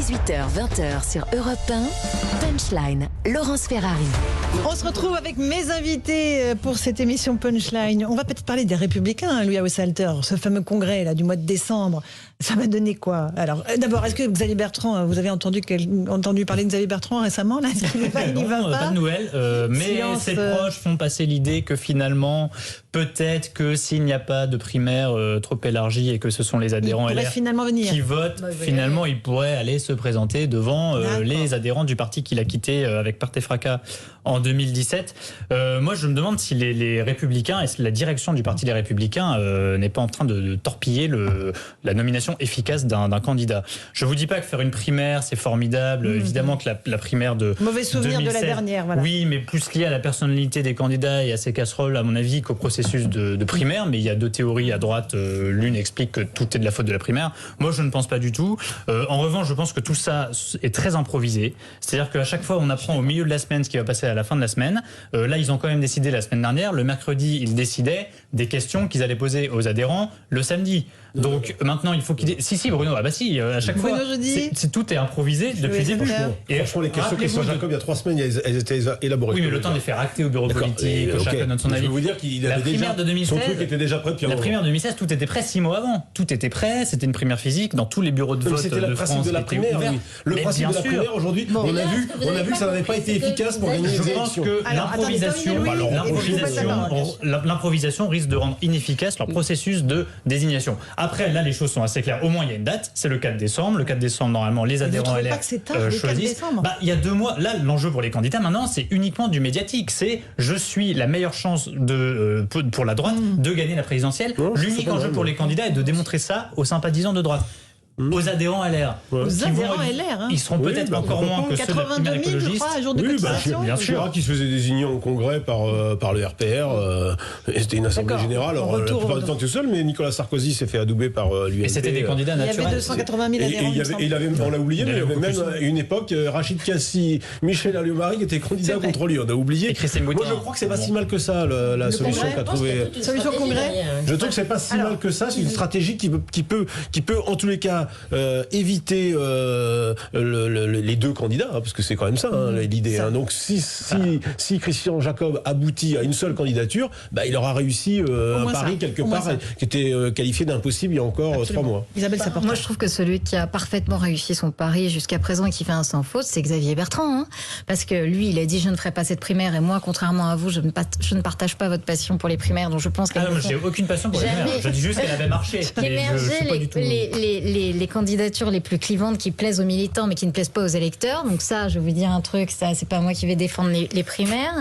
18h-20h sur Europe 1, Punchline, Laurence Ferrari. On se retrouve avec mes invités pour cette émission Punchline. On va peut-être parler des Républicains, Louis Haussalter, ce fameux congrès là, du mois de décembre. Ça va donner quoi? Alors, d'abord, est-ce que Xavier Bertrand, vous avez entendu parler de Xavier Bertrand récemment là? Est-ce qu'il n'y va pas? Pas de nouvelles, mais ses proches font passer l'idée que finalement, peut-être que s'il n'y a pas de primaire trop élargie et que ce sont les adhérents LR qui votent, finalement, il pourrait aller se présenter devant les adhérents du parti qu'il a quitté avec Part et Fracas en 2017. Moi, je me demande si les Républicains et la direction du Parti des Républicains n'est pas en train de torpiller la nomination efficace d'un candidat. Je vous dis pas que faire une primaire, c'est formidable. Évidemment que la primaire de mauvais souvenir 2016, de la dernière. Voilà. Oui, mais plus lié à la personnalité des candidats et à ces casseroles, à mon avis, qu'au processus de primaire. Mais il y a deux théories à droite. L'une explique que tout est de la faute de la primaire. Moi, je ne pense pas du tout. En revanche, je pense que tout ça est très improvisé. C'est-à-dire qu'à chaque fois, on apprend au milieu de la semaine ce qui va passer à la fin de la semaine. Là, ils ont quand même décidé la semaine dernière. Le mercredi, ils décidaient des questions qu'ils allaient poser aux adhérents le samedi. Donc maintenant, il faut qu'ils... Si, Bruno, à chaque fois, tout est improvisé depuis le début. Et franchement, les questions qui sont Jacob il y a 3 semaines, elles étaient élaborées. Oui, mais le temps de les faire acter au bureau politique, chacun donne son avis. Je veux vous dire qu'il avait déjà... Son truc était déjà prêt depuis un moment. La primaire de 2016, tout était prêt 6 mois avant. Tout était prêt, c'était une primaire physique dans tous les bureaux de vote de France. C'était le principe de la primaire. Le principe de la primaire, aujourd'hui, on a vu que ça n'avait pas été efficace pour gagner les élections. Je pense que l'improvisation risque de rendre inefficace leur processus de désignation. Après, là, les choses sont assez claires. Au moins, il y a une date, c'est le 4 décembre. Le 4 décembre, normalement, les adhérents LR choisissent. Il y a 2 mois. Là, l'enjeu pour les candidats, maintenant, c'est uniquement du médiatique. C'est je suis la meilleure chance pour la droite de gagner la présidentielle. L'unique enjeu pour les candidats est de démontrer ça aux sympathisants de droite. Aux adhérents LR. Ils seront peut-être encore moins que ceux de la primaire écologiste. Je crois, à jour de cotisation. Bien sûr. Chirac qui se faisait désigner en congrès par le RPR. Et c'était une assemblée générale. Alors, la plupart du temps, tout seul, mais Nicolas Sarkozy s'est fait adouber par l'UMP. Et c'était des candidats naturels. Il y avait 280 000 adhérents. On l'a oublié, mais il y avait même une époque, Rachid Kassi, Michel Alliot-Marie qui étaient candidats contre lui. On a oublié. Moi, je crois que c'est pas si mal que ça, la solution qu'a trouvée. Solution congrès. Je trouve que c'est pas si mal que ça. C'est une stratégie qui peut, en tous les cas, éviter les 2 candidats, parce que c'est quand même ça l'idée. Donc si Christian Jacob aboutit à une seule candidature, il aura réussi un pari quelque part qui était qualifié d'impossible il y a encore 3 mois. Isabelle Saporta. Moi, je trouve que celui qui a parfaitement réussi son pari jusqu'à présent et qui fait un sans faute, c'est Xavier Bertrand. Parce que lui, il a dit je ne ferai pas cette primaire, et moi, contrairement à vous, je ne partage pas votre passion pour les primaires, donc je pense qu'elle j'ai aucune passion pour les primaires. Je dis juste qu'elle avait marché. Les candidatures les plus clivantes qui plaisent aux militants mais qui ne plaisent pas aux électeurs. Donc ça, je vais vous dire un truc, ça c'est pas moi qui vais défendre les primaires.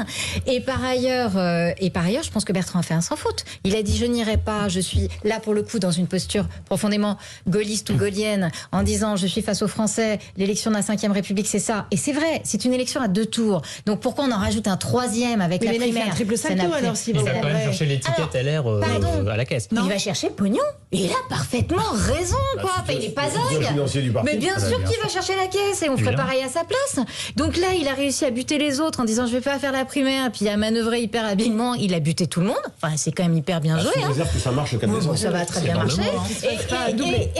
Et par ailleurs, je pense que Bertrand a fait un sans faute. Il a dit je n'irai pas, je suis là pour le coup dans une posture profondément gaulliste ou gaullienne en disant je suis face aux Français, l'élection de la 5e République c'est ça. Et c'est vrai, c'est une élection à 2 tours. Donc pourquoi on en rajoute un 3e avec la primaire? Un triple salto alors s'il va quand même chercher l'étiquette LR à la caisse. Il va chercher le pognon. Et il a parfaitement raison, quoi. Il est pas dingue. Mais bien sûr qu'il va chercher la caisse et on ferait pareil à sa place. Donc là, il a réussi à buter les autres en disant je vais pas faire la primaire, puis à manœuvrer hyper habilement. Il a buté tout le monde. Enfin, c'est quand même hyper bien joué. Sous réserve que ça marche le 4 décembre. Ça va très bien marcher.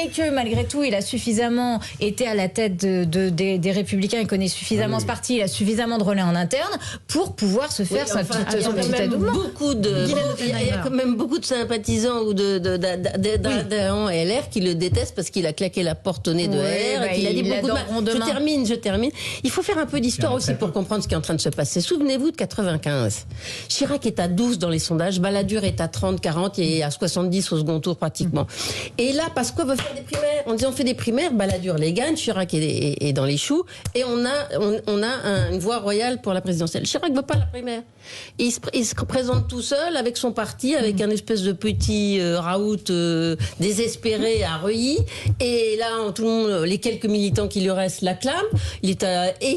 Et que malgré tout, il a suffisamment été à la tête des Républicains. Il connaît suffisamment ce parti. Il a suffisamment de relais en interne pour pouvoir se faire son petit adoubement. Il y a quand même beaucoup de sympathisants ou d'adhérents LR qui le détestent parce qu'il a claqué la porte au nez de LR et qu'il a dit beaucoup de mal. Je termine. Il faut faire un peu d'histoire aussi pour comprendre ce qui est en train de se passer. Souvenez-vous de 95. Chirac est à 12 dans les sondages, Balladur est à 30, 40 et à 70 au second tour pratiquement. Et là, parce qu'on veut faire des primaires, on dit on fait des primaires, Balladur les gagne, Chirac est dans les choux et on a une voie royale pour la présidentielle. Chirac ne veut pas la primaire. Il se présente tout seul avec son parti, avec un espèce de petit raout désespéré à Reuilly. Et là, tout le monde, les quelques militants qui lui restent l'acclament. Et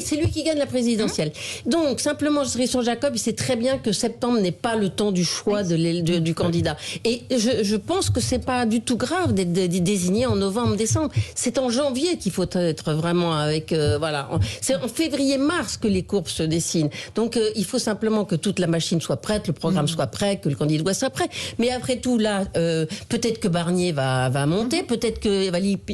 c'est lui qui gagne la présidentielle. Donc, simplement, Christian Jacob, il sait très bien que septembre n'est pas le temps du choix du candidat. Et je pense que c'est pas du tout grave d'être désigné en novembre, décembre. C'est en janvier qu'il faut être vraiment avec... C'est en février-mars que les courbes se dessinent. Donc, il faut simplement que toute la machine soit prête, le programme soit prêt, que le candidat soit prêt. Mais après tout, là, peut-être que Barnier va monter, peut-être que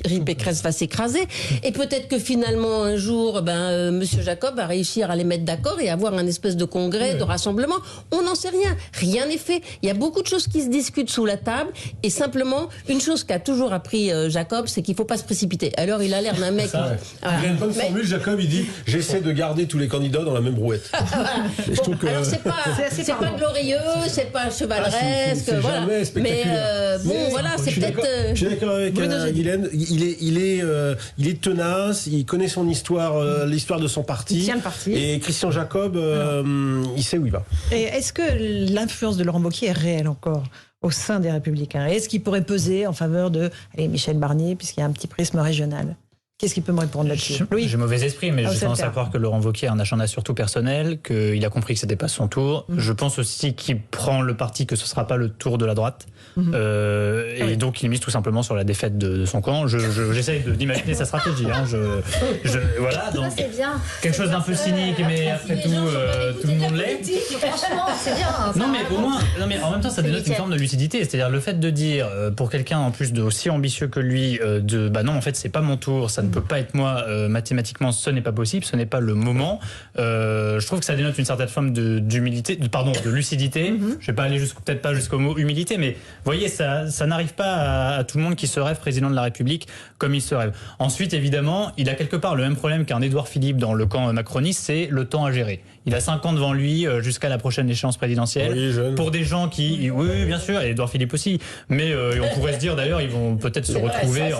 Valérie Pécresse va s'écraser. Et peut-être que finalement, un jour, Monsieur Jacob va réussir à les mettre d'accord et avoir un espèce de congrès, de rassemblement. On n'en sait rien. Rien n'est fait. Il y a beaucoup de choses qui se discutent sous la table. Et simplement, une chose qu'a toujours appris Jacob, c'est qu'il ne faut pas se précipiter. Alors, il a l'air d'un mec... Il a une bonne formule, Jacob, il dit « J'essaie de garder tous les candidats dans la même brouette ». Alors, c'est pas glorieux, c'est pas chevaleresque, voilà. Mais voilà, c'est peut-être... Je suis d'accord avec Guylaine. Il est tenace, il connaît son histoire, l'histoire de son parti. Il tient le parti. Et Christian Jacob, il sait où il va. Et est-ce que l'influence de Laurent Wauquiez est réelle encore au sein des Républicains? Est-ce qu'il pourrait peser en faveur de Michel Barnier, puisqu'il y a un petit prisme régional? Qu'est-ce qu'il peut me répondre là-dessus? J'ai mauvais esprit, mais je pense à croire que Laurent Wauquiez a un agenda surtout personnel, qu'il a compris que c'était pas son tour. Je pense aussi qu'il prend le parti que ce sera pas le tour de la droite. Et donc il mise tout simplement sur la défaite de son camp. J'essaye d'imaginer sa stratégie. Voilà, donc c'est bien. Quelque chose d'un peu cynique, mais après tout le monde l'est. Franchement, c'est bien. Non mais au moins, en même temps, ça dénote une forme de lucidité. C'est-à-dire le fait de dire pour quelqu'un en plus d'aussi ambitieux que lui, non, en fait, c'est pas mon tour, ça ne peut pas être moi. Mathématiquement, ce n'est pas possible, ce n'est pas le moment. Je trouve que ça dénote une certaine forme d'humilité, de lucidité. Je vais pas aller peut-être pas jusqu'au mot humilité, mais vous voyez, ça n'arrive pas à tout le monde qui se rêve président de la République comme il se rêve. Ensuite, évidemment, il a quelque part le même problème qu'un Édouard Philippe dans le camp macroniste, c'est le temps à gérer. Il a 5 ans devant lui jusqu'à la prochaine échéance présidentielle. Oui, pour des gens qui... Oui, bien sûr, et Édouard Philippe aussi. Mais on pourrait se dire, d'ailleurs, ils vont peut-être se retrouver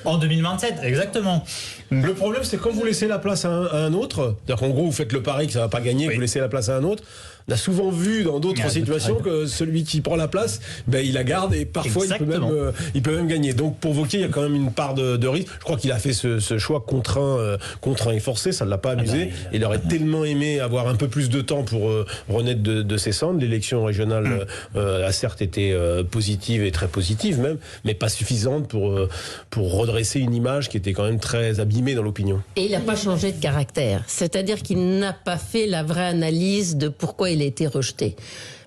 en 2027, exactement. Le problème, c'est quand vous laissez la place à un autre, c'est-à-dire qu'en gros, vous faites le pari que ça ne va pas gagner, vous laissez la place à un autre. On a souvent vu dans d'autres situations que celui qui prend la place, il la garde et parfois il peut même gagner. Donc pour Wauquiez, il y a quand même une part de risque. Je crois qu'il a fait ce choix contraint et forcé, ça ne l'a pas amusé. Il aurait tellement aimé avoir un peu plus de temps pour renaître de ses cendres. L'élection régionale a certes été positive et très positive même, mais pas suffisante pour redresser une image qui était quand même très abîmée dans l'opinion. Et il n'a pas changé de caractère. C'est-à-dire qu'il n'a pas fait la vraie analyse de pourquoi il a été rejeté.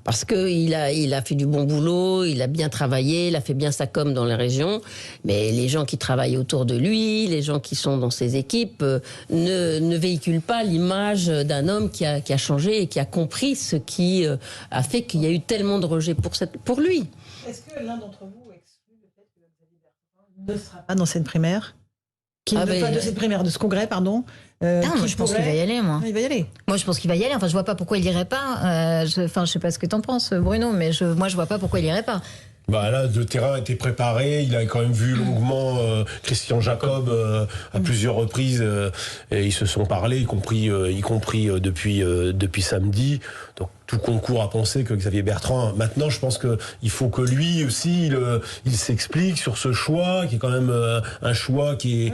Parce qu'il a fait du bon boulot, il a bien travaillé, il a fait bien sa com dans les régions, mais les gens qui travaillent autour de lui, les gens qui sont dans ses équipes, ne véhiculent pas l'image d'un homme qui a changé et qui a compris ce qui a fait qu'il y a eu tellement de rejet pour lui. Est-ce que l'un d'entre vous exclut le fait que Xavier Bertrand ne sera pas dans cette primaire? De cette primaire, de ce congrès, pardon. Moi, je pense qu'il va y aller, moi. Il va y aller. Moi, je pense qu'il va y aller. Enfin, je vois pas pourquoi il irait pas. Je sais pas ce que t'en penses, Bruno, mais moi, je vois pas pourquoi il irait pas. Là, le terrain était préparé. Il a quand même vu longuement Christian Jacob à plusieurs reprises. Et ils se sont parlé, y compris depuis samedi. Donc, tout concourt à penser que Xavier Bertrand... Maintenant, je pense qu'il faut que lui aussi, il s'explique sur ce choix, qui est quand même un choix qui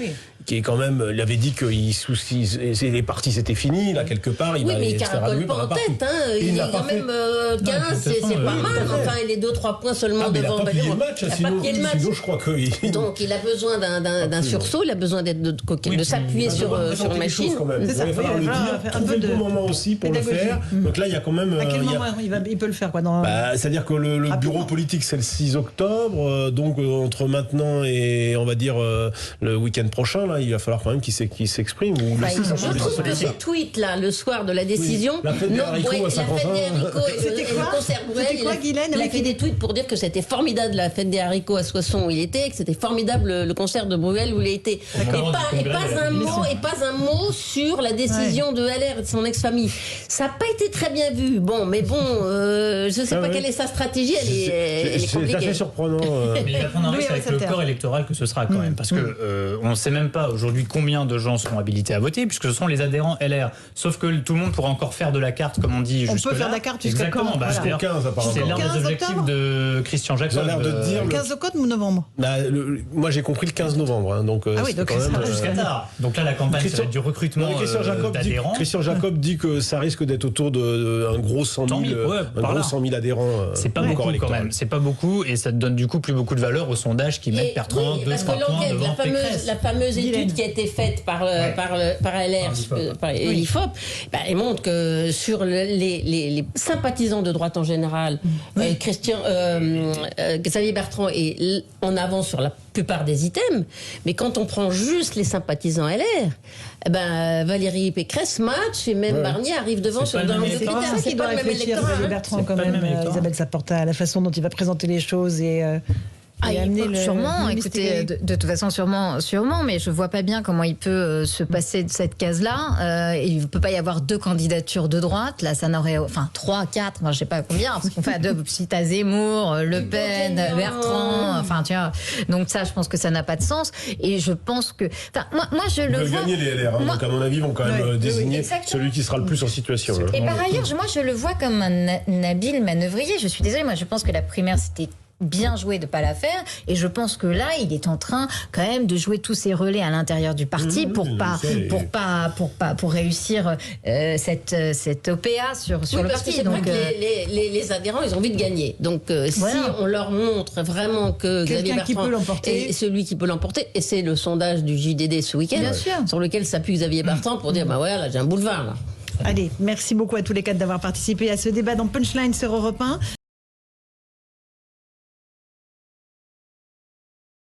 est quand même... Il avait dit que les partis, c'était fini, là, quelque part. Mais il caracole pas en tête. Il est quand même 15, c'est pas mal. Enfin, il est 2-3 points seulement devant. Il n'a pas plié le match, sinon je crois que... Donc, il a besoin d'un sursaut, il a besoin de s'appuyer sur une machine. Il va falloir le dire, trouver le bon moment aussi pour le faire. Donc là, il y a quand même... À quel moment il peut le faire, quoi, c'est-à-dire que le bureau politique, c'est le 6 octobre. Donc, entre maintenant et, on va dire, le week-end prochain, là, il va falloir quand même qu'il s'exprime. Je trouve que ces tweets, là, le soir de la décision... La fête des haricots à Saint-Quentin. C'était quoi, Guylaine? Il a fait des tweets pour dire que c'était formidable la fête des haricots à Soissons où il était, que c'était formidable le concert de Bruel où il était. Et pas un mot sur la décision de LR et de son ex-famille. Ça n'a pas été très bien vu. Je ne sais pas quelle est sa stratégie, elle est compliquée. C'est assez surprenant. Mais il va prendre un risque avec le corps électoral que ce sera quand même, parce que on ne sait même pas aujourd'hui combien de gens seront habilités à voter, puisque ce sont les adhérents LR. Sauf que tout le monde pourra encore faire de la carte, comme on dit jusque-là. On peut faire de la carte jusqu'à quand? Jusqu'au 15, apparemment. C'est l'un des objectifs de Christian Jacob. Le 15 octobre ou novembre? Moi, j'ai compris le 15 novembre. Donc jusqu'à tard. Donc là, la campagne, ça va être du recrutement d'adhérents. Christian Jacob dit que ça risque d'être autour d'un gros gros 100 000 adhérents. C'est pas beaucoup quand même. C'est pas beaucoup et ça te donne du coup plus beaucoup de valeur au sondage qui met Bertrand 2-3 points devant Pécresse. La fameuse étude qui a été faite par LR, par l'IFOP, elle montre que sur les sympathisants de droite en général, Xavier Bertrand est en avant sur la plupart des items, mais quand on prend juste les sympathisants LR, Valérie Pécresse match et même Barnier arrive devant sur le nombre de critères. C'est ça qui doit réfléchir, Xavier Bertrand, quand même, Isabelle Saporta, à la façon dont il va présenter les choses et sûrement, écoutez, de toute façon, sûrement, mais je vois pas bien comment il peut se passer de cette case-là. Il ne peut pas y avoir 2 candidatures de droite. Là, ça n'aurait, 3, 4, moi, je sais pas combien, parce qu'on fait à 2, si t'as Zemmour, Le Pen, Bertrand, tu vois. Donc ça, je pense que ça n'a pas de sens. Et je pense que, moi, je le vois. Ils veulent gagner les LR, donc à mon avis, ils vont quand même désigner celui qui sera le plus en situation. Et par ailleurs, moi, je le vois comme un habile manœuvrier. Je suis désolée, moi, je pense que la primaire, c'était bien joué de pas la faire, et je pense que là il est en train quand même de jouer tous ses relais à l'intérieur du parti pour réussir cette OPA sur le parti. Donc les adhérents, ils ont envie de gagner. Donc si on leur montre vraiment que Xavier Bertrand est celui qui peut l'emporter, et c'est le sondage du JDD ce week-end sur lequel s'appuie Xavier Bertrand pour dire là j'ai un boulevard là. Allez, merci beaucoup à tous les 4 d'avoir participé à ce débat dans Punchline sur Europe 1.